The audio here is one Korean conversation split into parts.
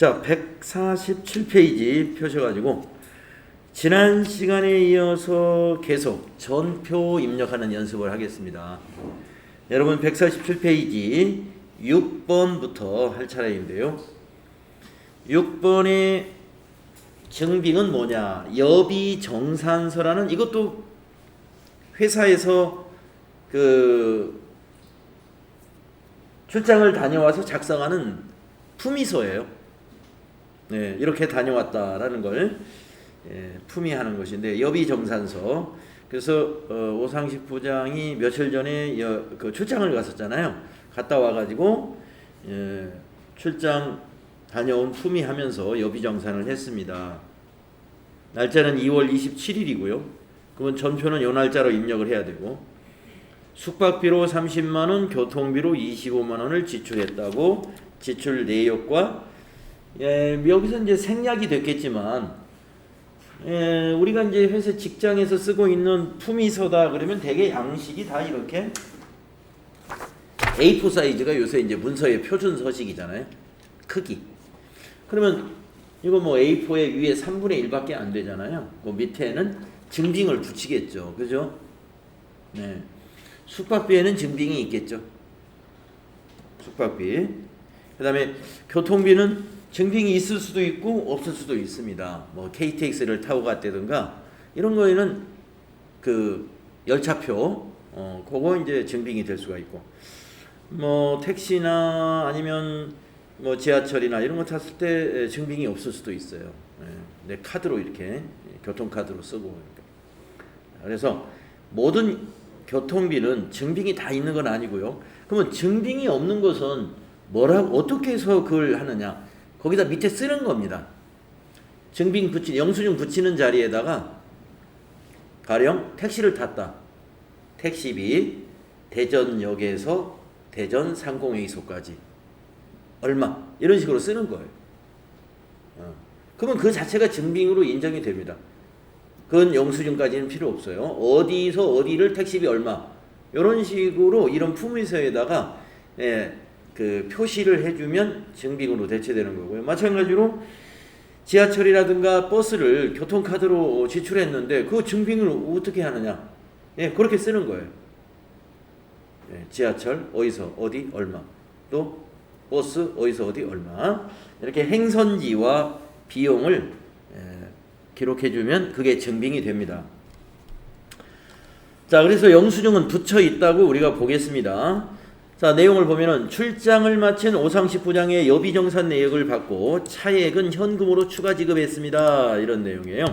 자, 147페이지 펴셔가지고 지난 시간에 이어서 계속 전표 입력하는 연습을 하겠습니다. 여러분 147페이지 6번부터 할 차례인데요. 6번의 증빙은 뭐냐? 여비정산서라는, 이것도 회사에서 출장을 다녀와서 작성하는 품위서예요. 네, 이렇게 다녀왔다라는 걸 품위하는 것인데, 여비정산서. 그래서 오상식 부장이 며칠 전에 출장을 갔었잖아요. 갔다 와가지고 출장 다녀온 품위하면서 여비정산을 했습니다. 날짜는 2월 27일이고요. 그러면 전표는 요 날짜로 입력을 해야 되고, 숙박비로 30만원, 교통비로 25만원을 지출했다고 지출 내역과, 여기서 이제 생략이 됐겠지만, 우리가 이제 회사 직장에서 쓰고 있는 품위서다 그러면 대개 양식이 다 이렇게 A4 사이즈가 요새 이제 문서의 표준 서식이잖아요. 크기. 그러면 이거 뭐 A4의 위에 3분의 1밖에 안 되잖아요. 그 밑에는 증빙을 붙이겠죠. 그죠? 네. 숙박비에는 증빙이 있겠죠. 숙박비. 그 다음에 교통비는 증빙이 있을 수도 있고 없을 수도 있습니다. 뭐 KTX를 타고 갔다든가 이런 거에는 그 열차표 그거 이제 증빙이 될 수가 있고, 뭐 택시나 아니면 뭐 지하철이나 이런 거 탔을 때 증빙이 없을 수도 있어요. 내 카드로 이렇게 교통카드로 쓰고. 그래서 모든 교통비는 증빙이 다 있는 건 아니고요. 그러면 증빙이 없는 것은 뭐라고 어떻게 해서 그걸 하느냐? 거기다 밑에 쓰는 겁니다. 증빙 영수증 붙이는 자리에다가 가령 택시를 탔다. 택시비 대전역에서 대전 상공회의소까지 얼마, 이런 식으로 쓰는 거예요. 그러면 그 자체가 증빙으로 인정이 됩니다. 그건 영수증까지는 필요 없어요. 어디서 어디를 택시비 얼마, 이런 식으로 이런 품위서에다가 그 표시를 해주면 증빙으로 대체되는 거고요. 마찬가지로 지하철이라든가 버스를 교통카드로 지출했는데 그 증빙을 어떻게 하느냐? 그렇게 쓰는 거예요. 지하철 어디서 어디 얼마, 또 버스 어디서 어디 얼마, 이렇게 행선지와 비용을 기록해주면 그게 증빙이 됩니다. 자, 그래서 영수증은 붙여 있다고 우리가 보겠습니다. 자, 내용을 보면은 출장을 마친 오상식 부장의 여비정산 내역을 받고 차액은 현금으로 추가 지급했습니다. 이런 내용이에요.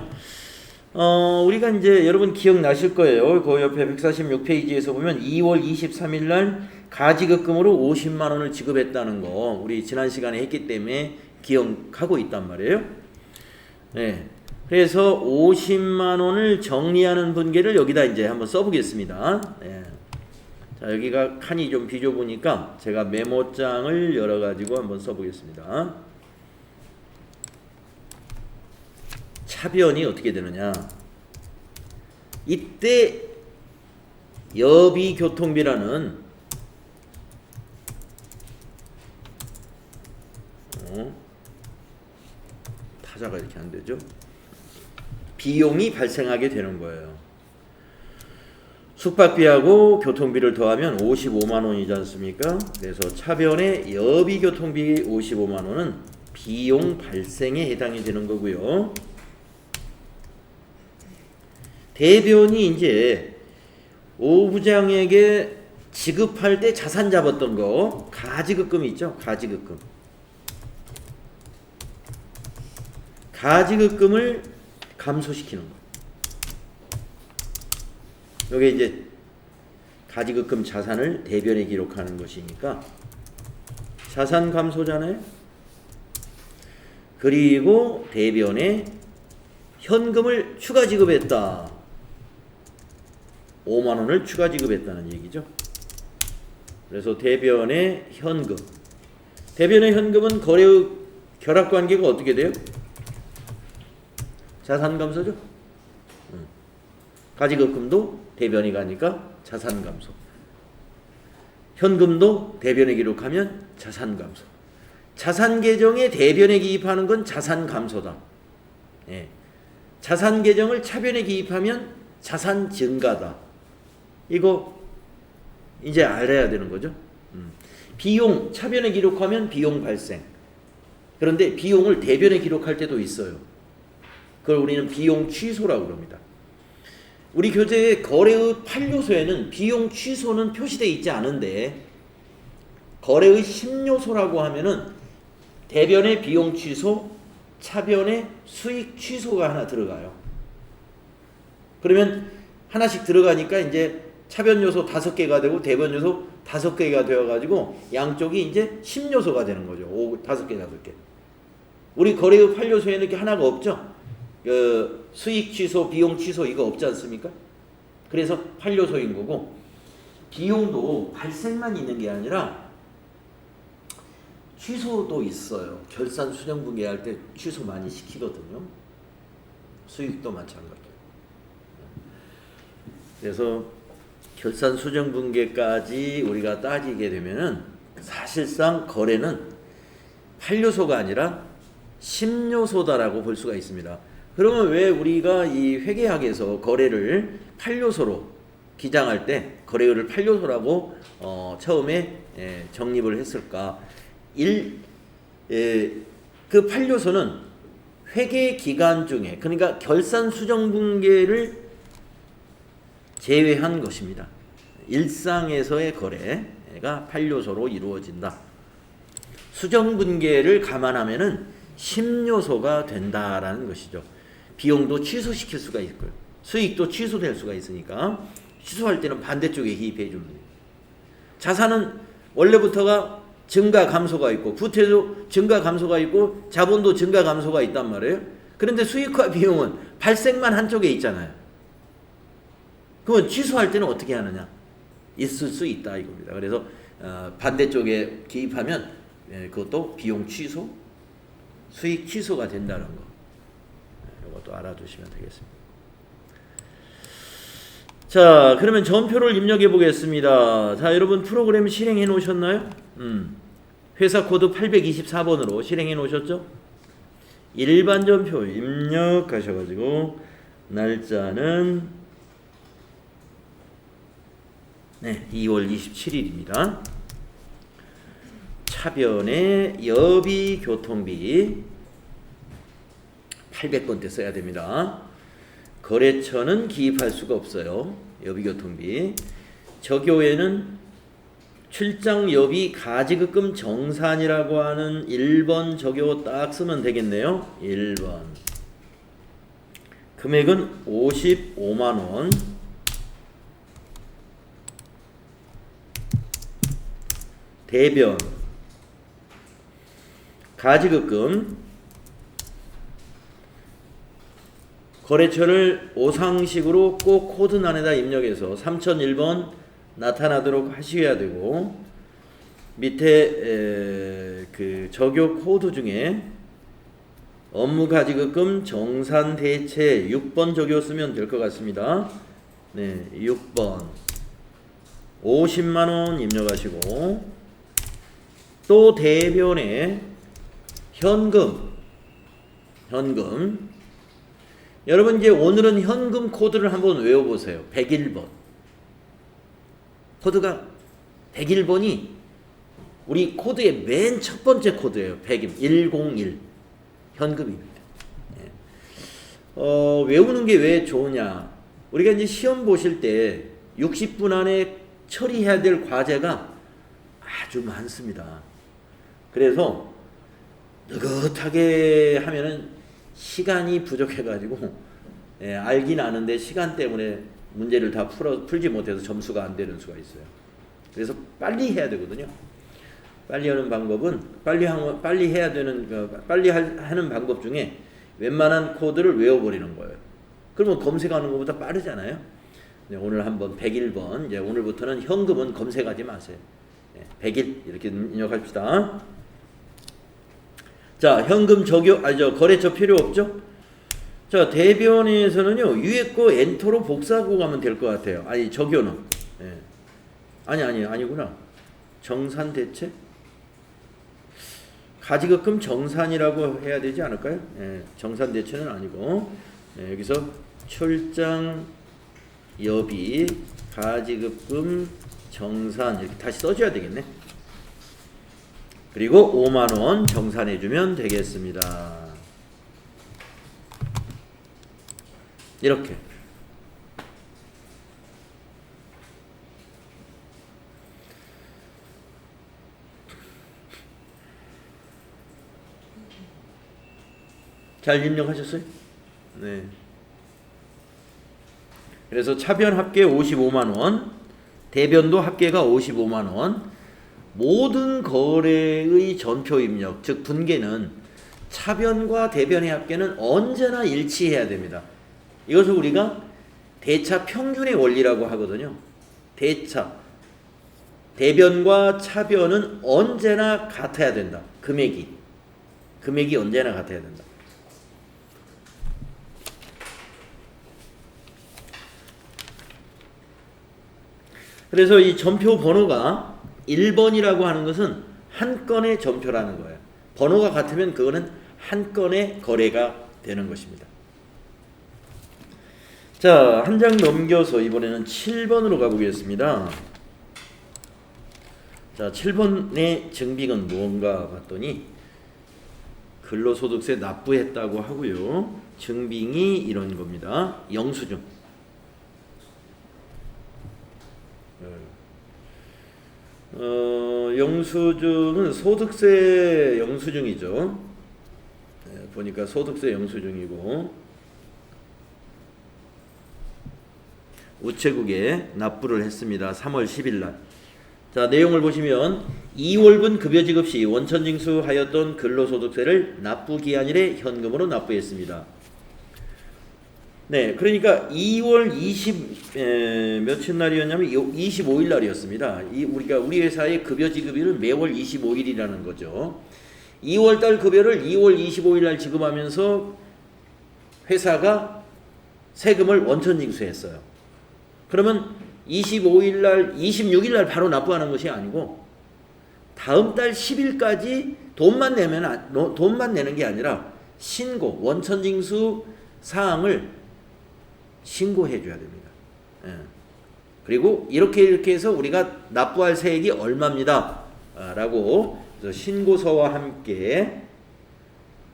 우리가 이제 여러분 기억나실 거예요. 그 옆에 146페이지에서 보면 2월 23일 날 가지급금으로 50만 원을 지급했다는 거 우리 지난 시간에 했기 때문에 기억하고 있단 말이에요. 네. 그래서 50만 원을 정리하는 분계를 여기다 이제 한번 써보겠습니다. 네. 자, 여기가 칸이 좀 비좁으니까 제가 메모장을 열어가지고 한번 써보겠습니다. 차변이 어떻게 되느냐? 이때 여비교통비라는 타자가 이렇게 안 되죠? 비용이 발생하게 되는 거예요. 숙박비하고 교통비를 더하면 55만 원이지 않습니까? 그래서 차변의 여비교통비 55만 원은 비용 발생에 해당이 되는 거고요. 대변이 이제 오 부장에게 지급할 때 자산 잡았던 거, 가지급금이 있죠? 가지급금. 가지급금을 감소시키는 거. 여기 이제 가지급금 자산을 대변에 기록하는 것이니까 자산 감소잖아요. 그리고 대변에 현금을 추가 지급했다. 5만 원을 추가 지급했다는 얘기죠. 그래서 대변의 현금. 대변의 현금은 거래의 결합관계가 어떻게 돼요? 자산 감소죠. 가지급금도 대변이 가니까 자산 감소. 현금도 대변에 기록하면 자산 감소. 자산 계정에 대변에 기입하는 건 자산 감소다. 예. 자산 계정을 차변에 기입하면 자산 증가다. 이거 이제 알아야 되는 거죠. 비용 차변에 기록하면 비용 발생. 그런데 비용을 대변에 기록할 때도 있어요. 그걸 우리는 비용 취소라고 그럽니다. 우리 교재의 거래의 8요소에는 비용 취소는 표시되어 있지 않은데 거래의 10요소라고 하면은 대변에 비용 취소, 차변에 수익 취소가 하나 들어가요. 그러면 하나씩 들어가니까 이제 차변 요소 5개가 되고 대변 요소 5개가 되어가지고 양쪽이 이제 10요소가 되는 거죠. 5개. 우리 거래의 8요소에는 이렇게 하나가 없죠. 수익 취소, 비용 취소 이거 없지 않습니까? 그래서 8요소인 거고 비용도 발생만 있는 게 아니라 취소도 있어요. 결산 수정 분계할 때 취소 많이 시키거든요. 수익도 마찬가지예요. 그래서 결산 수정 분계까지 우리가 따지게 되면은 사실상 거래는 8요소가 아니라 10요소다라고 볼 수가 있습니다. 그러면 왜 우리가 이 회계학에서 거래를 8요소로 기장할 때 거래율을 8요소라고 처음에 정립을 했을까? 그 8요소는 회계 기간 중에 그러니까 결산 수정 분계를 제외한 것입니다. 일상에서의 거래가 8요소로 이루어진다. 수정 분계를 감안하면은 10요소가 된다라는 것이죠. 비용도 취소시킬 수가 있고요. 수익도 취소될 수가 있으니까 취소할 때는 반대쪽에 기입해 줍니다. 자산은 원래부터가 증가 감소가 있고 부채도 증가 감소가 있고 자본도 증가 감소가 있단 말이에요. 그런데 수익과 비용은 발생만 한쪽에 있잖아요. 그러면 취소할 때는 어떻게 하느냐? 있을 수 있다 이겁니다. 그래서 반대쪽에 기입하면 그것도 비용 취소, 수익 취소가 된다는 거. 이것도 알아두시면 되겠습니다. 자, 그러면 전표를 입력해 보겠습니다. 자, 여러분 프로그램 실행해 놓으셨나요? 회사 코드 824번으로 실행해 놓으셨죠? 일반 전표 입력하셔가지고 날짜는 2월 27일입니다. 차변에 여비 교통비 800번대 써야 됩니다. 거래처는 기입할 수가 없어요. 여비교통비. 저교에는 출장 여비 가지급금 정산이라고 하는 1번 저교 딱 쓰면 되겠네요. 1번. 금액은 55만원. 대변. 가지급금. 거래처를 오상식으로 꼭 코드란에다 입력해서 3001번 나타나도록 하셔야 되고 밑에 그 적용 코드 중에 업무 가지급금 정산 대체 6번 적용 쓰면 될 것 같습니다. 네, 6번 50만원 입력하시고 또 대변에 현금 여러분 이제 오늘은 현금 코드를 한번 외워보세요. 101번 코드가 101번이 우리 코드의 맨 첫 번째 코드예요. 101 현금입니다. 외우는 게 왜 좋으냐? 우리가 이제 시험 보실 때 60분 안에 처리해야 될 과제가 아주 많습니다. 그래서 느긋하게 하면은 시간이 부족해가지고 알긴 아는데 시간 때문에 문제를 다 풀지 못해서 점수가 안 되는 수가 있어요. 그래서 빨리 해야 되거든요. 빨리 하는 방법은 빨리 해야 되는 빨리 하는 방법 중에 웬만한 코드를 외워버리는 거예요. 그러면 검색하는 것보다 빠르잖아요. 네, 오늘 한번 101번 이제 오늘부터는 현금은 검색하지 마세요. 101 이렇게 입력합시다. 자, 현금 거래처 필요 없죠? 자, 대변에서는요, 위에 거 엔터로 복사하고 가면 될 것 같아요. 아니, 적용은. 아니구나. 정산 대체? 가지급금 정산이라고 해야 되지 않을까요? 예, 정산 대체는 아니고 예, 여기서 출장 여비 가지급금 정산 이렇게 다시 써줘야 되겠네. 그리고 5만원 정산해주면 되겠습니다. 이렇게 잘 입력하셨어요? 네. 그래서 차변 합계 55만원, 대변도 합계가 55만원, 모든 거래의 전표 입력, 즉 분계는 차변과 대변의 합계는 언제나 일치해야 됩니다. 이것을 우리가 대차 평균의 원리라고 하거든요. 대차, 대변과 차변은 언제나 같아야 된다. 금액이 언제나 같아야 된다. 그래서 이 전표 번호가 1번이라고 하는 것은 한 건의 전표라는 거예요. 번호가 같으면 그거는 한 건의 거래가 되는 것입니다. 자, 한 장 넘겨서 이번에는 7번으로 가보겠습니다. 자, 7번의 증빙은 무언가 봤더니 근로소득세 납부했다고 하고요. 증빙이 이런 겁니다. 영수증. 영수증은 소득세 영수증이죠. 보니까 소득세 영수증이고 우체국에 납부를 했습니다. 3월 10일 날. 자, 내용을 보시면 2월분 급여 지급 시 원천 징수하였던 근로소득세를 납부 기한 이래 현금으로 납부했습니다. 네, 그러니까 2월 20 며칠 날이었냐면 25일 날이었습니다. 우리 회사의 급여 지급일은 매월 25일이라는 거죠. 2월 달 급여를 2월 25일 날 지급하면서 회사가 세금을 원천 징수했어요. 그러면 25일 날, 26일 날 바로 납부하는 것이 아니고 다음 달 10일까지 돈만 내는 게 아니라 신고, 원천 징수 사항을 신고해 줘야 됩니다. 예. 그리고 이렇게 해서 우리가 납부할 세액이 얼마입니다. 라고 신고서와 함께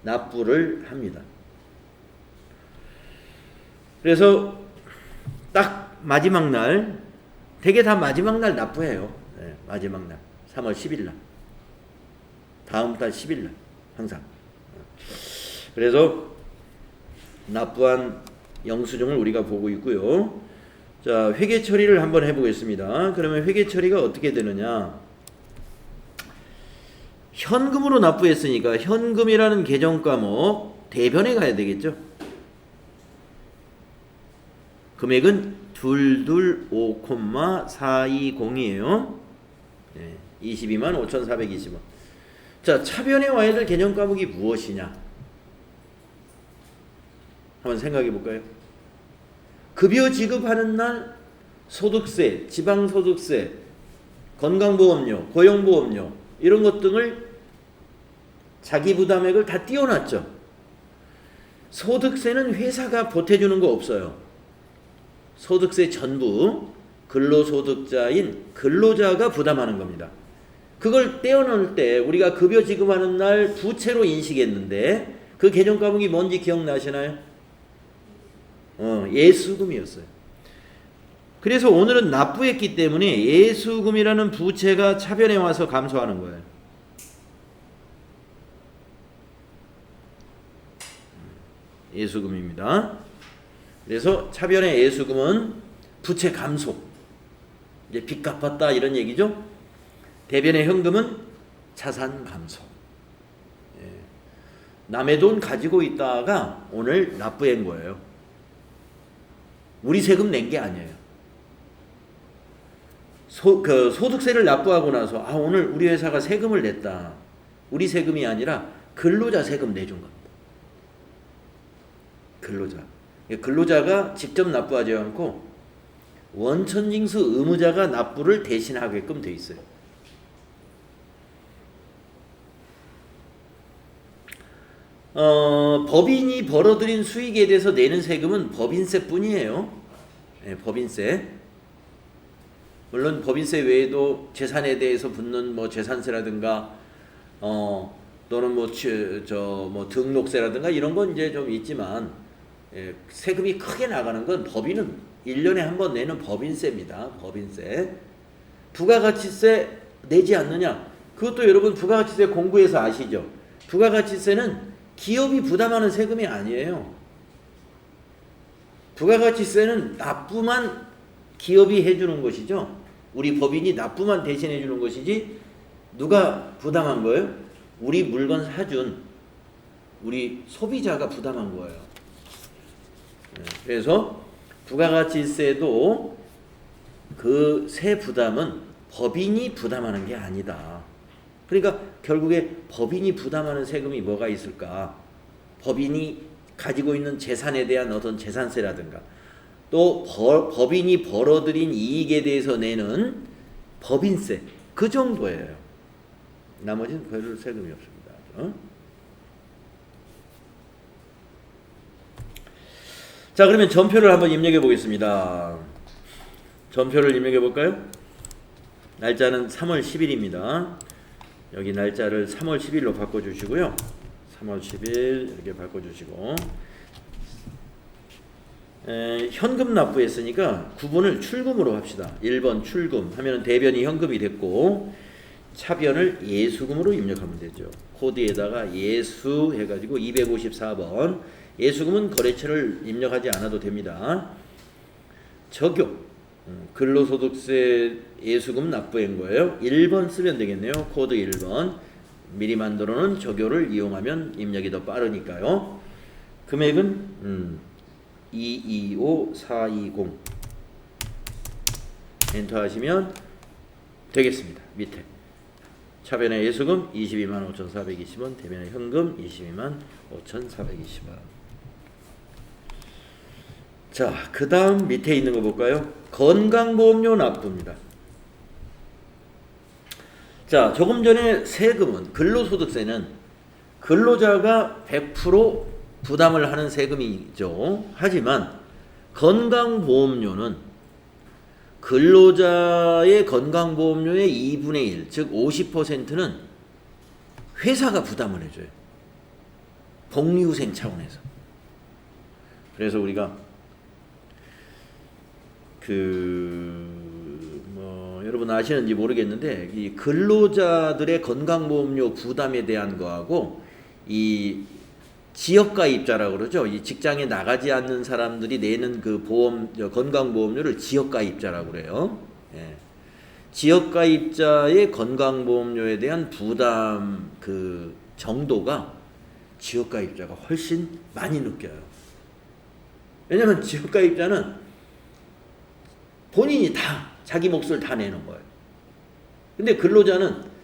납부를 합니다. 그래서 딱 마지막 날, 되게 다 마지막 날 납부해요. 예, 마지막 날 3월 10일 날, 다음 달 10일 날 항상. 그래서 납부한 영수증을 우리가 보고 있고요. 자, 회계 처리를 한번 해보겠습니다. 그러면 회계 처리가 어떻게 되느냐? 현금으로 납부했으니까 현금이라는 계정 과목 대변에 가야 되겠죠. 금액은 225,420이에요. 네, 225,420원. 자, 차변에 와야 될 계정 과목이 무엇이냐? 한번 생각해 볼까요? 급여 지급하는 날 소득세, 지방소득세, 건강보험료, 고용보험료 이런 것 등을 자기 부담액을 다 띄워놨죠. 소득세는 회사가 보태주는 거 없어요. 소득세 전부 근로소득자인 근로자가 부담하는 겁니다. 그걸 떼어놓을 때 우리가 급여 지급하는 날 부채로 인식했는데 그 계정 과목이 뭔지 기억나시나요? 예수금이었어요. 그래서 오늘은 납부했기 때문에 예수금이라는 부채가 차변에 와서 감소하는 거예요. 예수금입니다. 그래서 차변의 예수금은 부채 감소, 이제 빚 갚았다 이런 얘기죠. 대변의 현금은 자산 감소. 남의 돈 가지고 있다가 오늘 납부한 거예요. 우리 세금 낸 게 아니에요. 소득세를 납부하고 나서 오늘 우리 회사가 세금을 냈다. 우리 세금이 아니라 근로자 세금 내준 겁니다. 근로자가 직접 납부하지 않고 원천징수 의무자가 납부를 대신하게끔 돼 있어요. 법인이 벌어들인 수익에 대해서 내는 세금은 법인세뿐이에요. 예, 법인세. 물론 법인세 외에도 재산에 대해서 붙는 뭐 재산세라든가 또는 뭐 등록세라든가 이런 건 이제 좀 있지만, 예, 세금이 크게 나가는 건 법인은 1년에 한 번 내는 법인세입니다. 법인세. 부가가치세 내지 않느냐? 그것도 여러분 부가가치세 공부해서 아시죠? 부가가치세는 기업이 부담하는 세금이 아니에요. 부가가치세는 납부만 기업이 해주는 것이죠. 우리 법인이 납부만 대신해 주는 것이지 누가 부담한 거예요? 우리 물건 사준 우리 소비자가 부담한 거예요. 그래서 부가가치세도 그 세 부담은 법인이 부담하는 게 아니다. 그러니까 결국에 법인이 부담하는 세금이 뭐가 있을까? 법인이 가지고 있는 재산에 대한 어떤 재산세라든가 또 법인이 벌어들인 이익에 대해서 내는 법인세, 그 정도예요. 나머지는 별 세금이 없습니다. 자, 그러면 전표를 한번 입력해 보겠습니다. 전표를 입력해 볼까요? 날짜는 3월 10일입니다. 여기 날짜를 3월 10일로 바꿔주시고요. 3월 10일 이렇게 바꿔주시고, 현금 납부했으니까 구분을 출금으로 합시다. 1번 출금 하면 대변이 현금이 됐고, 차변을 예수금으로 입력하면 되죠. 코드에다가 예수 해가지고 254번. 예수금은 거래처를 입력하지 않아도 됩니다. 적용, 근로소득세 예수금 납부한 거예요. 1번 쓰면 되겠네요. 코드 1번. 미리 만들어 놓은 적용을 이용하면 입력이 더 빠르니까요. 금액은 225420 엔터 하시면 되겠습니다. 밑에 차변의 예수금 225,420원, 대변의 현금 225,420원. 자, 그 다음 밑에 있는 거 볼까요? 건강보험료 납부입니다. 자, 조금 전에 세금은, 근로소득세는 근로자가 100% 부담을 하는 세금이죠. 하지만 건강보험료는 근로자의 건강보험료의 2분의 1, 즉 50%는 회사가 부담을 해줘요. 복리후생 차원에서. 그래서 우리가 여러분 아시는지 모르겠는데, 이 근로자들의 건강보험료 부담에 대한 거하고 이 지역가입자라고 그러죠. 이 직장에 나가지 않는 사람들이 내는 그 건강보험료를 지역가입자라고 그래요. 예. 지역가입자의 건강보험료에 대한 부담 그 정도가 지역가입자가 훨씬 많이 느껴요. 왜냐하면 지역가입자는 본인이 다 자기 몫을 다 내는 거예요. 근데 근로자는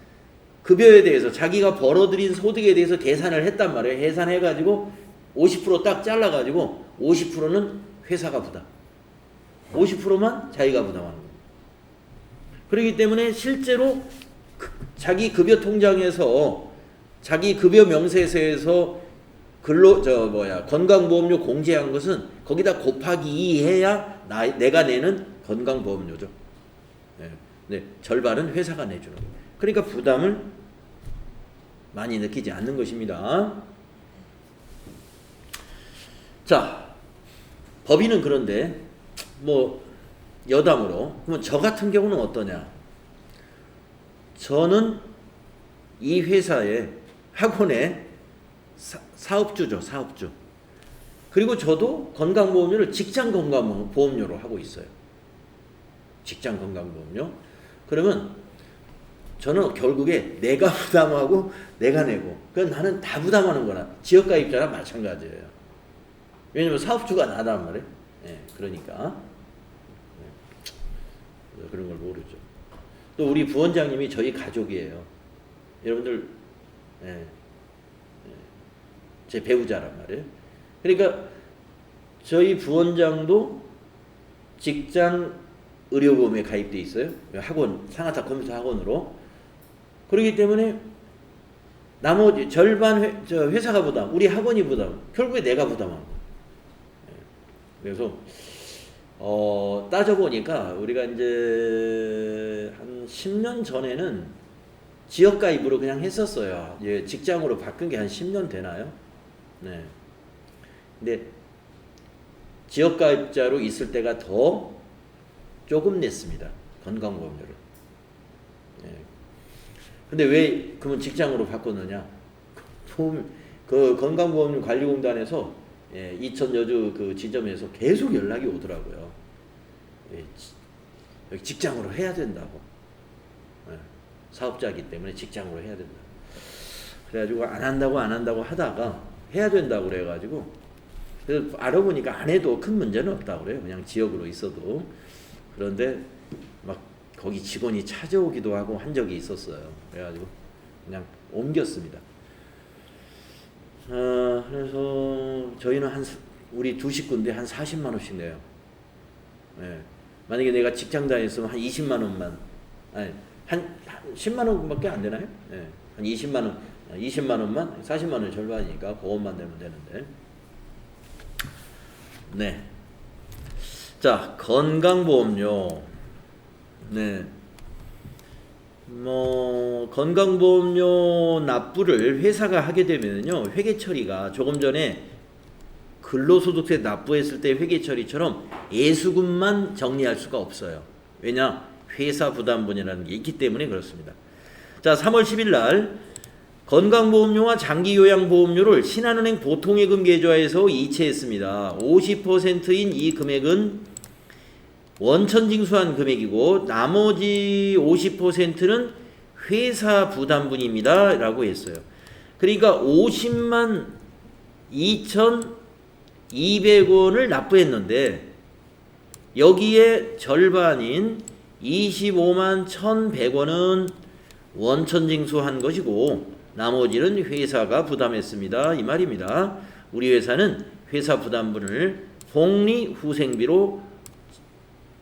급여에 대해서 자기가 벌어들인 소득에 대해서 계산을 했단 말이에요. 계산해가지고 50% 딱 잘라가지고 50%는 회사가 부담, 50%만 자기가 부담하는 거예요. 그렇기 때문에 실제로 자기 급여 통장에서, 자기 급여 명세서에서 건강보험료 공제한 것은 거기다 곱하기 2 해야 내가 내는 건강보험료죠. 네, 절반은 회사가 내주는 거예요. 그러니까 부담을 많이 느끼지 않는 것입니다. 자, 법인은 그런데 여담으로, 그러면 저 같은 경우는 어떠냐? 저는 이 회사의 학원의 사업주죠, 사업주. 그리고 저도 건강보험료를 직장 건강보험료로 하고 있어요. 직장 건강보험료. 그러면 저는 결국에 내가 부담하고 내가 내고, 그건 나는 다 부담하는 거나 지역가입자랑 마찬가지예요. 왜냐면 사업주가 나단 말이에요. 네, 그러니까 그런 걸 모르죠. 또 우리 부원장님이 저희 가족이에요. 여러분들, 제 배우자란 말이에요. 그러니까 저희 부원장도 직장 의료보험에 가입돼 있어요. 학원, 상하타 컴퓨터 학원으로. 그렇기 때문에 나머지 절반 회사가 부담, 우리 학원이 부담, 결국에 내가 부담하고. 그래서 따져보니까 우리가 이제 한 10년 전에는 지역가입으로 그냥 했었어요. 예, 직장으로 바꾼 게 한 10년 되나요? 네. 근데 지역가입자로 있을 때가 더 조금 냈습니다. 건강보험료를. 예. 근데 왜 그러면 직장으로 바꿨느냐? 그 건강보험료관리공단에서 예, 이천 여주 그 지점에서 계속 연락이 오더라고요. 예, 여기 직장으로 해야 된다고. 예, 사업자이기 때문에 직장으로 해야 된다. 그래가지고 안 한다고 하다가 해야 된다고 그래가지고 그래서 알아보니까 안 해도 큰 문제는 없다고 그래요. 그냥 지역으로 있어도. 그런데 막 거기 직원이 찾아오기도 하고 한 적이 있었어요. 그래가지고 그냥 옮겼습니다. 그래서 저희는 우리 두 식구인데 한 40만 원씩 내요. 예. 만약에 내가 직장 다녔으면 한 20만 원만, 아니, 한 10만 원밖에 안 되나요? 예. 한 20만 원, 20만 원만, 40만 원 절반이니까 보험만 내면 되는데. 네. 자, 건강보험료. 네. 건강보험료 납부를 회사가 하게 되면요, 회계 처리가 조금 전에 근로소득세 납부했을 때 회계 처리처럼 예수금만 정리할 수가 없어요. 왜냐? 회사 부담분이라는 게 있기 때문에 그렇습니다. 자, 3월 10일 날 건강보험료와 장기요양보험료를 신한은행 보통예금 계좌에서 이체했습니다. 50%인 이 금액은 원천징수한 금액이고 나머지 50%는 회사 부담분입니다 라고 했어요. 그러니까 50만 2,200원을 납부했는데 여기에 절반인 25만 1,100원은 원천징수한 것이고 나머지는 회사가 부담했습니다 이 말입니다. 우리 회사는 회사 부담분을 복리후생비로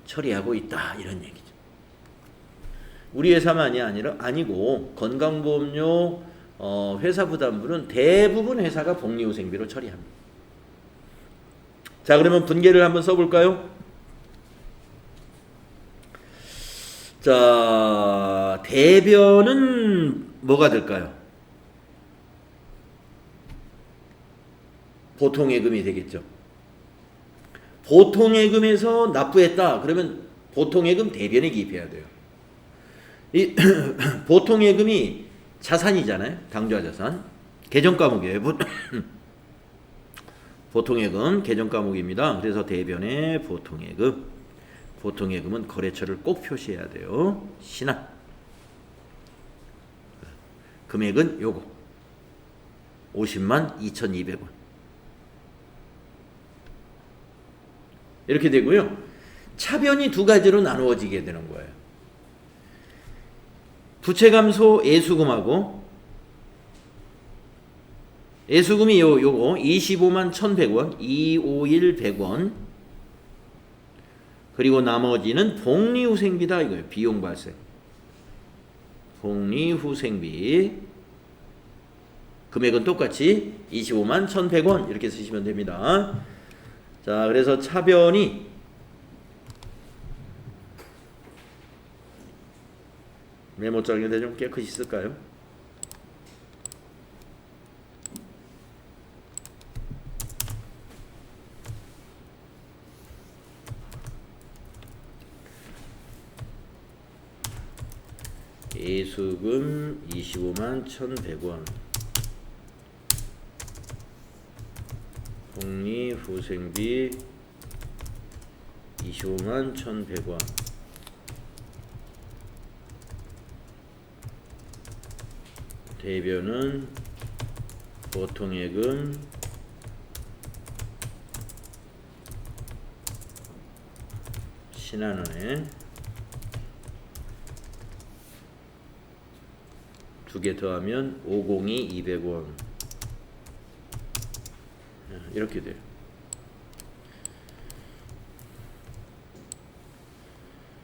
처리하고 있다 이런 얘기죠. 우리 회사만이 아니고 건강보험료 회사 부담분은 대부분 회사가 복리후생비로 처리합니다. 자, 그러면 분계를 한번 써볼까요? 자, 대변은 뭐가 될까요? 보통예금이 되겠죠. 보통예금에서 납부했다. 그러면 보통예금 대변에 기입해야 돼요. 이 보통예금이 자산이잖아요. 당좌자산. 계정과목이에요. 보통예금 계정과목입니다. 그래서 대변에 보통예금. 보통예금은 거래처를 꼭 표시해야 돼요. 신한. 금액은 요거. 50만 2,200원. 이렇게 되고요. 차변이 두 가지로 나누어지게 되는 거예요. 부채감소 예수금하고 예수금이 요거 25만 1,100원, 251,100원. 그리고 나머지는 복리후생비다 이거예요. 비용 발생. 복리후생비. 금액은 똑같이 25만 1,100원 이렇게 쓰시면 됩니다. 자, 그래서 차변이 메모장에다 좀 깨끗이 쓸까요? 예수금 25만 1,100원. 복리후생비 25만 1,100원. 대변은 보통예금 신한은행 두 개 더하면 502 200원 이렇게 돼요.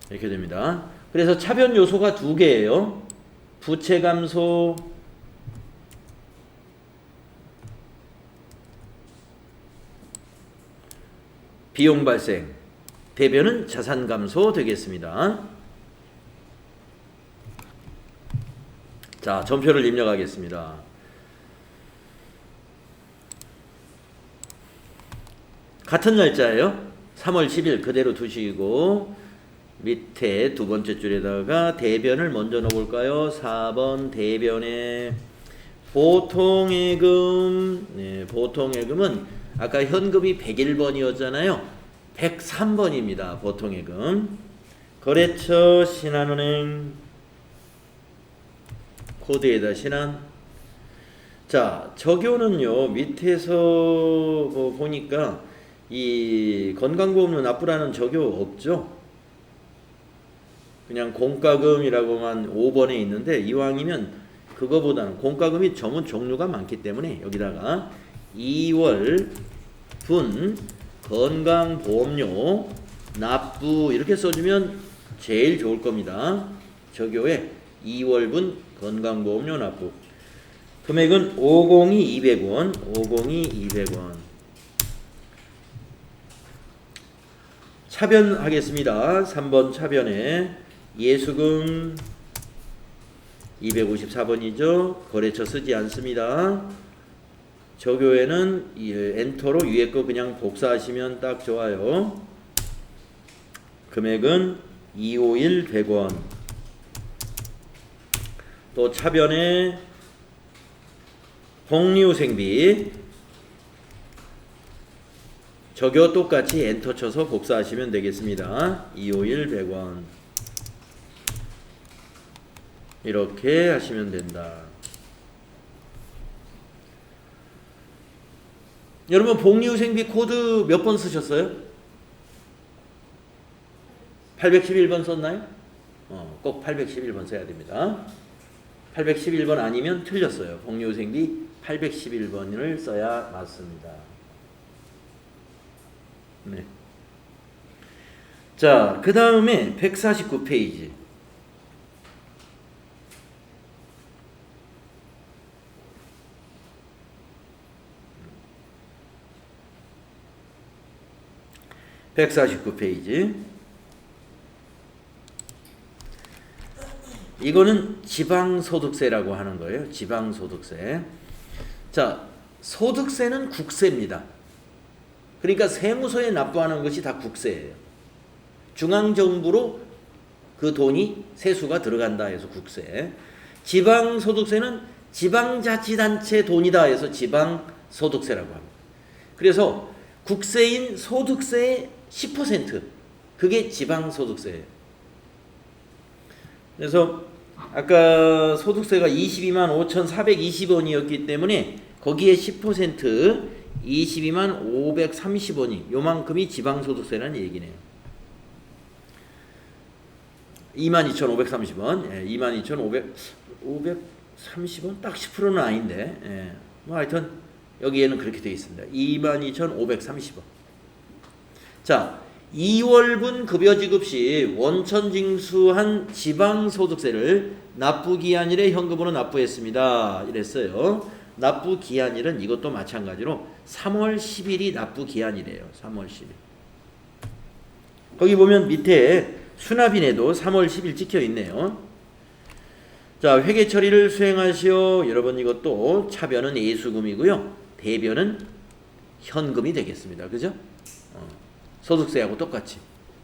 이렇게 됩니다. 그래서 차변 요소가 두 개예요. 부채 감소 비용 발생, 대변은 자산 감소 되겠습니다. 자, 전표를 입력하겠습니다. 같은 날짜예요. 3월 10일 그대로 두시고 밑에 두 번째 줄에다가 대변을 먼저 넣어볼까요? 4번 대변에 보통예금. 네, 보통예금은 아까 현금이 101번이었잖아요. 103번입니다. 보통예금. 거래처 신한은행 코드에다 신한. 자, 적요는요 밑에서 뭐 보니까 이 건강보험료 납부라는 적요 없죠. 그냥 공과금이라고만 5번에 있는데 이왕이면 그거보다는 공과금이 전문 종류가 많기 때문에 여기다가 2월 분 건강보험료 납부 이렇게 써주면 제일 좋을 겁니다. 적요에 2월분 건강보험료 납부 금액은 502 200원 502 200원. 차변하겠습니다. 3번 차변에 예수금 254번이죠. 거래처 쓰지 않습니다. 적요에는 엔터로 위에 거 그냥 복사하시면 딱 좋아요. 금액은 251 100원. 또 차변에 복리후생비 적요 똑같이 엔터 쳐서 복사하시면 되겠습니다. 251 100원. 이렇게 하시면 된다. 여러분 복리후생비 코드 몇 번 쓰셨어요? 811번 썼나요? 꼭 811번 써야 됩니다. 811번 아니면 틀렸어요. 복리후생비 811번을 써야 맞습니다. 네. 자, 그 다음에 149페이지. 이거는 지방소득세라고 하는 거예요. 지방소득세. 자, 소득세는 국세입니다. 그러니까 세무서에 납부하는 것이 다 국세예요. 중앙정부로 그 돈이 세수가 들어간다 해서 국세. 지방소득세는 지방자치단체 돈이다 해서 지방소득세라고 합니다. 그래서 국세인 소득세의 10% 그게 지방소득세예요. 그래서 아까 소득세가 22만 5,420원이었기 때문에 거기에 10% 22만 530원이 요만큼이 지방소득세라는 얘기네요. 22,530원. 예, 22,530원 딱 10%는 아닌데. 예. 뭐 하여튼 여기에는 그렇게 되어 있습니다. 22,530원. 자, 2월분 급여 지급 시 원천 징수한 지방소득세를 납부기한일에 현금으로 납부했습니다. 이랬어요. 납부기한일은 이것도 마찬가지로 3월 10일이 납부기한이래요. 3월 10일. 거기 보면 밑에 수납인에도 3월 10일 찍혀 있네요. 자, 회계 처리를 수행하시오. 여러분 이것도 차변은 예수금이고요. 대변은 현금이 되겠습니다. 그죠? 소득세하고 똑같이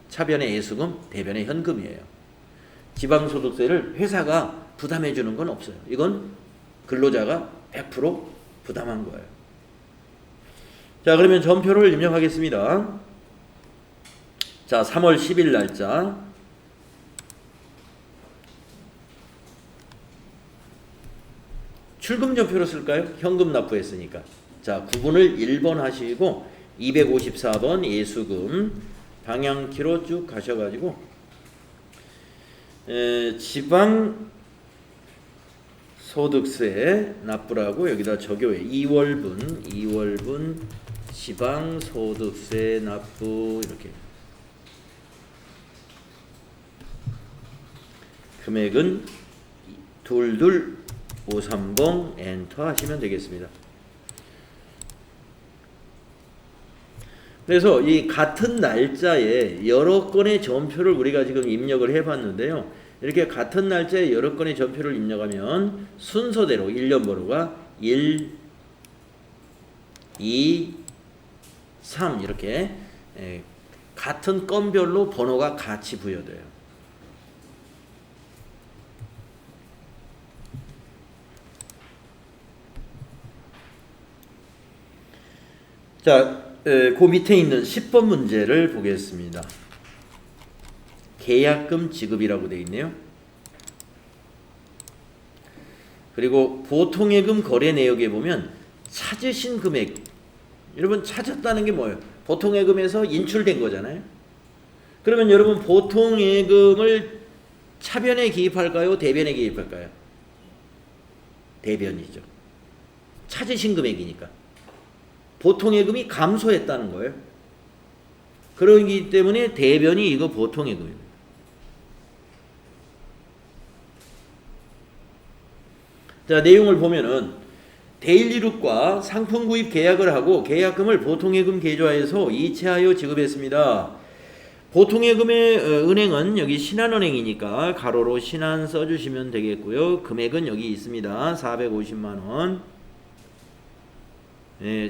차변의 예수금, 대변의 현금이에요. 지방소득세를 회사가 부담해 주는 건 없어요. 이건 근로자가 100% 부담한 거예요. 자, 그러면 전표를 입력하겠습니다. 자, 3월 10일 날짜. 출금 전표로 쓸까요? 현금 납부했으니까. 자, 구분을 1번 하시고 254번 예수금 방향키로 쭉 가셔가지고 지방 소득세 납부라고 여기다 적요해. 2월분 지방 소득세 납부 이렇게. 금액은 22530 엔터 하시면 되겠습니다. 그래서 이 같은 날짜에 여러 건의 전표를 우리가 지금 입력을 해봤는데요. 이렇게 같은 날짜에 여러 건의 전표를 입력하면 순서대로 일련 번호가 1, 2, 3 이렇게 같은 건별로 번호가 같이 부여돼요. 자, 그 밑에 있는 10번 문제를 보겠습니다. 계약금 지급이라고 되어 있네요. 그리고 보통예금 거래 내역에 보면 찾으신 금액, 여러분 찾았다는 게 뭐예요? 보통예금에서 인출된 거잖아요. 그러면 여러분 보통예금을 차변에 기입할까요? 대변에 기입할까요? 대변이죠. 찾으신 금액이니까. 보통예금이 감소했다는 거예요. 그러기 때문에 대변이 이거 보통예금입니다. 자, 내용을 보면은 데일리룩과 상품 구입 계약을 하고 계약금을 보통예금 계좌에서 이체하여 지급했습니다. 보통예금의 은행은 여기 신한은행이니까 가로로 신한 써주시면 되겠고요. 금액은 여기 있습니다. 450만 원.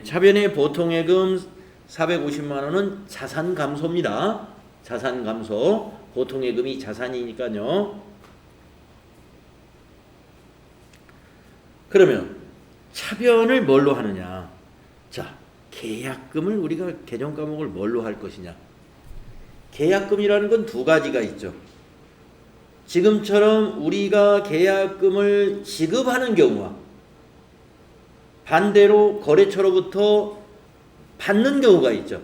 차변의 보통예금 450만 원은 자산 감소입니다. 자산 감소. 보통예금이 자산이니까요. 그러면 차변을 뭘로 하느냐? 자, 계약금을 우리가 개정 과목을 뭘로 할 것이냐? 계약금이라는 건 두 가지가 있죠. 지금처럼 우리가 계약금을 지급하는 경우와 반대로 거래처로부터 받는 경우가 있죠.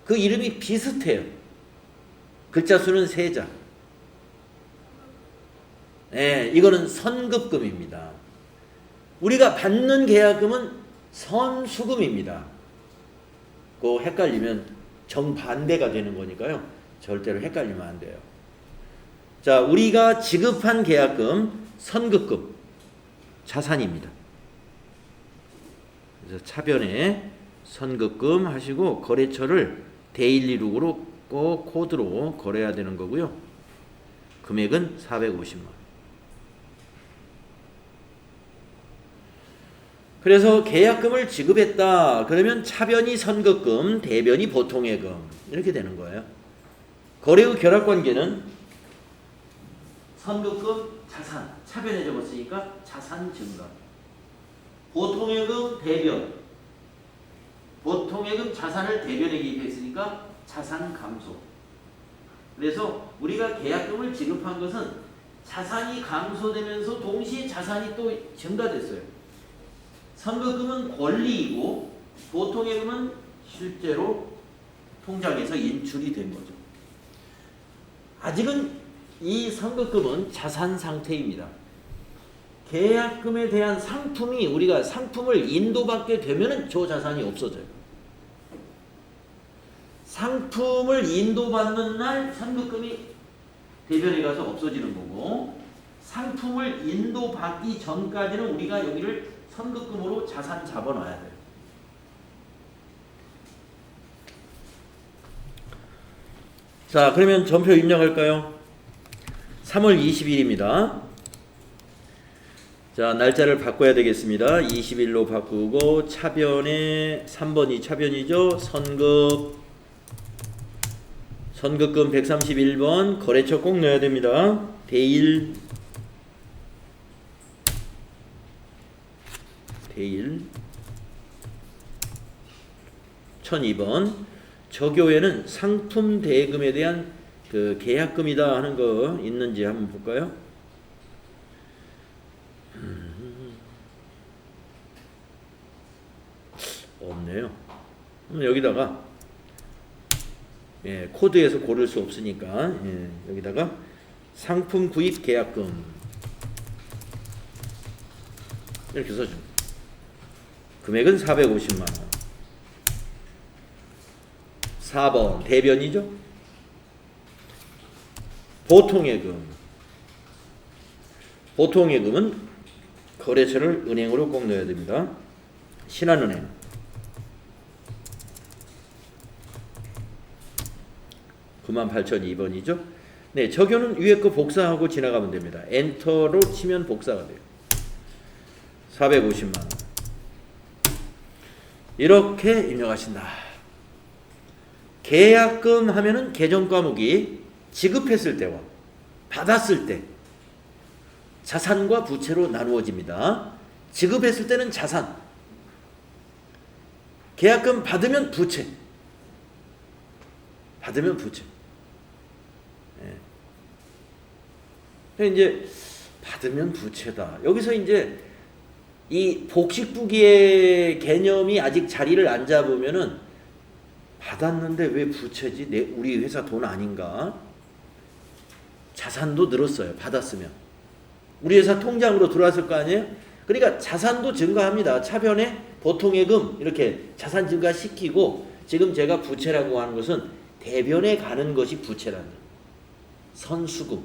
그 이름이 비슷해요. 글자 수는 3자. 이거는 선급금입니다. 우리가 받는 계약금은 선수금입니다. 그거 헷갈리면 정반대가 되는 거니까요. 절대로 헷갈리면 안 돼요. 자, 우리가 지급한 계약금, 선급금, 자산입니다. 그래서 차변에 선급금 하시고 거래처를 데일리룩으로 꼭 코드로 걸어야 되는 거고요. 금액은 450만 원. 그래서 계약금을 지급했다. 그러면 차변이 선급금, 대변이 보통예금 이렇게 되는 거예요. 거래의 결합관계는 선급금, 자산, 차변에 적었으니까 자산 증가. 보통예금, 대변. 보통예금 자산을 대변에 기입했으니까 자산 감소. 그래서 우리가 계약금을 지급한 것은 자산이 감소되면서 동시에 자산이 또 증가됐어요. 선급금은 권리이고 보통예금은 실제로 통장에서 인출이 된 거죠. 아직은 이 선급금은 자산 상태입니다. 계약금에 대한 상품이 우리가 상품을 인도받게 되면은 저 자산이 없어져요. 상품을 인도받는 날 선급금이 대변에 가서 없어지는 거고, 상품을 인도받기 전까지는 우리가 여기를 선급금으로 자산 잡아놔야 돼요. 자, 그러면 전표 입력할까요? 3월 20일입니다. 자, 날짜를 바꿔야 되겠습니다. 20일로 바꾸고 차변에 3번이 차변이죠. 선급금 131번 거래처 꼭 넣어야 됩니다. 대일 1002번. 저 교회는 상품 대금에 대한 그 계약금이다 하는 거 있는지 한번 볼까요? 없네요. 여기다가 코드에서 고를 수 없으니까 여기다가 상품 구입 계약금 이렇게 써줍니다. 금액은 450만 원. 4번 대변이죠. 보통예금은 거래처를 은행으로 꼭 넣어야 됩니다. 신한은행 98,002번이죠. 네, 적용은 위에 거 복사하고 지나가면 됩니다. 엔터로 치면 복사가 돼요. 450만 원. 이렇게 입력하신다. 계약금 하면은 계정 과목이 지급했을 때와 받았을 때 자산과 부채로 나누어집니다. 지급했을 때는 자산, 계약금 받으면 부채, 받으면 부채. 예. 이제 받으면 부채다. 여기서 이제 이 복식부기의 개념이 아직 자리를 안 잡으면은 받았는데 왜 부채지? 우리 회사 돈 아닌가? 자산도 늘었어요. 받았으면. 우리 회사 통장으로 들어왔을 거 아니에요? 그러니까 자산도 증가합니다. 차변에 보통예금 이렇게 자산 증가시키고, 지금 제가 부채라고 하는 것은 대변에 가는 것이 부채라는 거예요. 선수금.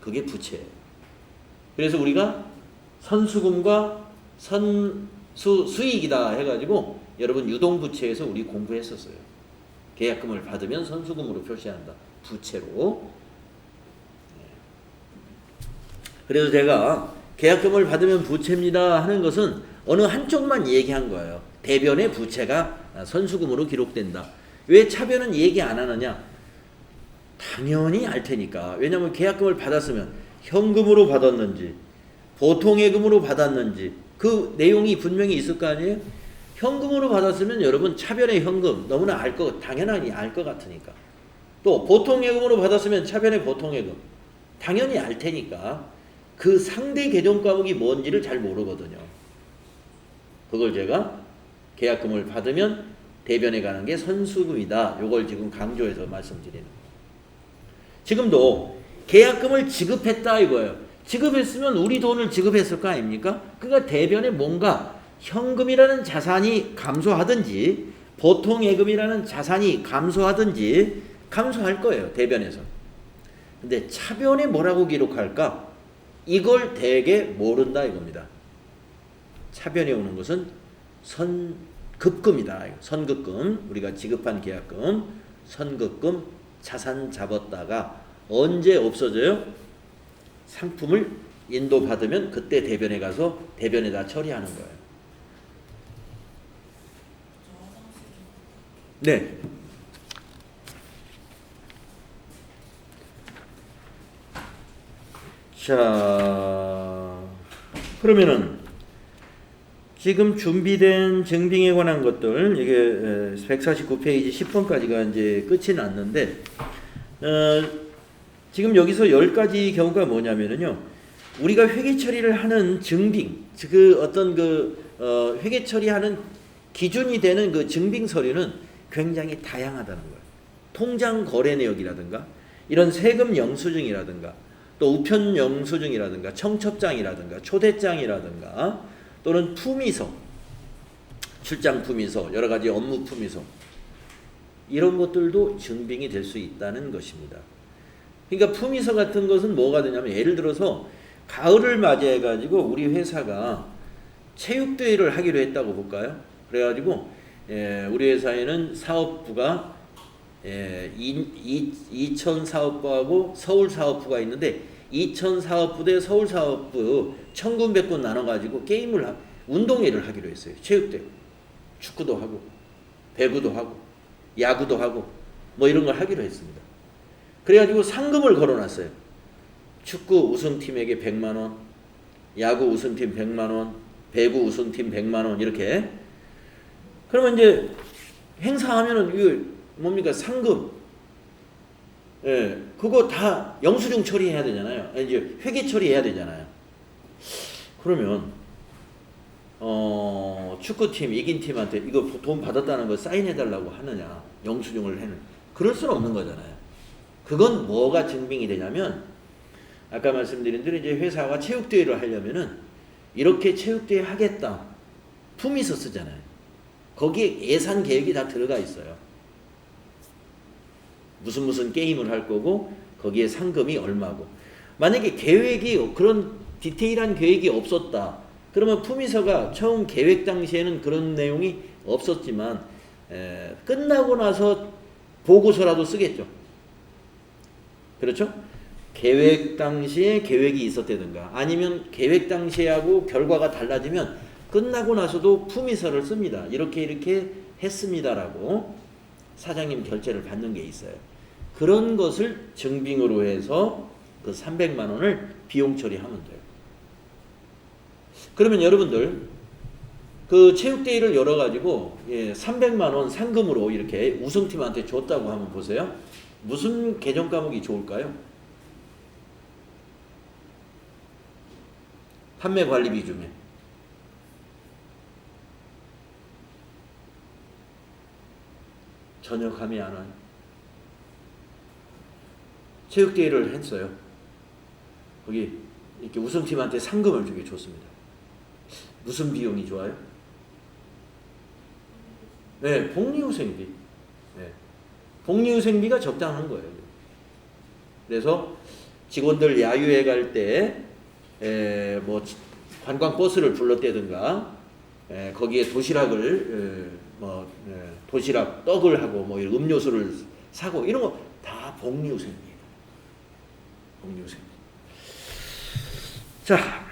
그게 부채예요. 그래서 우리가 선수금과 수익이다 해가지고 여러분 유동부채에서 우리 공부했었어요. 계약금을 받으면 선수금으로 표시한다. 부채로. 그래서 제가 계약금을 받으면 부채입니다 하는 것은 어느 한쪽만 얘기한 거예요. 대변의 부채가 선수금으로 기록된다. 왜 차변은 얘기 안 하느냐? 당연히 알 테니까. 왜냐하면 계약금을 받았으면 현금으로 받았는지 보통예금으로 받았는지 그 내용이 분명히 있을 거 아니에요? 현금으로 받았으면 여러분 차변의 현금 너무나 당연히 알 것 같으니까. 또 보통예금으로 받았으면 차변의 보통예금 당연히 알 테니까 그 상대 계정 과목이 뭔지를 잘 모르거든요. 그걸 제가 계약금을 받으면 대변에 가는 게 선수금이다. 요걸 지금 강조해서 말씀드리는 거예요. 지금도 계약금을 지급했다 이거예요. 지급했으면 우리 돈을 지급했을 거 아닙니까? 그러니까 대변에 뭔가 현금이라는 자산이 감소하든지 보통예금이라는 자산이 감소하든지 감소할 거예요. 대변에서. 근데 차변에 뭐라고 기록할까? 이걸 되게 모른다 이겁니다. 차변에 오는 것은 선급금이다. 선급금. 우리가 지급한 계약금, 선급금, 자산 잡았다가 언제 없어져요? 상품을 인도받으면 그때 대변에 가서 대변에다 처리하는 거예요. 네. 자, 그러면은 지금 준비된 증빙에 관한 것들, 이게 149페이지 10번까지가 이제 끝이 났는데, 지금 여기서 10가지 경우가 뭐냐면요. 우리가 회계 처리를 하는 증빙, 회계 처리하는 기준이 되는 그 증빙 서류는 굉장히 다양하다는 거예요. 통장 거래 내역이라든가, 이런 세금 영수증이라든가, 또 우편 영수증이라든가, 청첩장이라든가, 초대장이라든가, 또는 품위서, 출장 품위서, 여러 가지 업무 품위서, 이런 것들도 증빙이 될 수 있다는 것입니다. 그러니까 품위서 같은 것은 뭐가 되냐면, 예를 들어서 가을을 맞이해 가지고 우리 회사가 체육대회를 하기로 했다고 볼까요? 그래가지고 우리 회사에는 사업부가 이천 사업부하고 서울 사업부가 있는데, 이천 사업부 대 서울 사업부 1,900군 나눠가지고 운동회를 하기로 했어요. 체육대회. 축구도 하고 배구도 하고 야구도 하고 뭐 이런 걸 하기로 했습니다. 그래가지고 상금을 걸어놨어요. 축구 우승팀에게 100만원, 야구 우승팀 100만원, 배구 우승팀 100만원 이렇게. 그러면 이제 행사하면은 이거 뭡니까? 상금. 예, 그거 다 영수증 처리해야 되잖아요. 이제 회계 처리해야 되잖아요. 그러면 축구팀 이긴 팀한테 이거 돈 받았다는 거 사인해달라고 하느냐, 영수증을 해는, 그럴 수는 없는 거잖아요. 그건 뭐가 증빙이 되냐면, 아까 말씀드린 대로 이제 회사가 체육대회를 하려면은 이렇게 체육대회 하겠다 품위서 쓰잖아요. 거기에 예산 계획이 다 들어가 있어요. 무슨 게임을 할 거고 거기에 상금이 얼마고. 만약에 계획이, 그런 디테일한 계획이 없었다 그러면 품위서가 처음 계획 당시에는 그런 내용이 없었지만 끝나고 나서 보고서라도 쓰겠죠. 그렇죠? 계획 당시에 계획이 있었다든가 아니면 계획 당시하고 결과가 달라지면 끝나고 나서도 품위서를 씁니다. 이렇게 했습니다라고 사장님 결제를 받는 게 있어요. 그런 것을 증빙으로 해서 그 300만 원을 비용 처리하면 돼요. 그러면 여러분들 그 체육대회를 열어가지고 300만 원 상금으로 이렇게 우승팀한테 줬다고 한번 보세요. 무슨 개정 과목이 좋을까요? 판매 관리비 중에 전혀 감이 안 와요. 체육대회를 했어요. 거기 이렇게 우승팀한테 상금을 주게 줬습니다. 무슨 비용이 좋아요? 네, 복리후생비. 네, 복리후생비가 적당한 거예요. 그래서 직원들 야유회 갈 때 뭐 관광버스를 불렀다든가 거기에 도시락을 도시락 떡을 하고 뭐 이런 음료수를 사고 이런 거 다 복리후생비예요. 복리후생비. 자,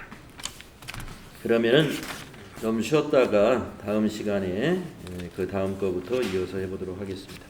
그러면은 좀 쉬었다가 다음 시간에 그 다음 거부터 이어서 해보도록 하겠습니다.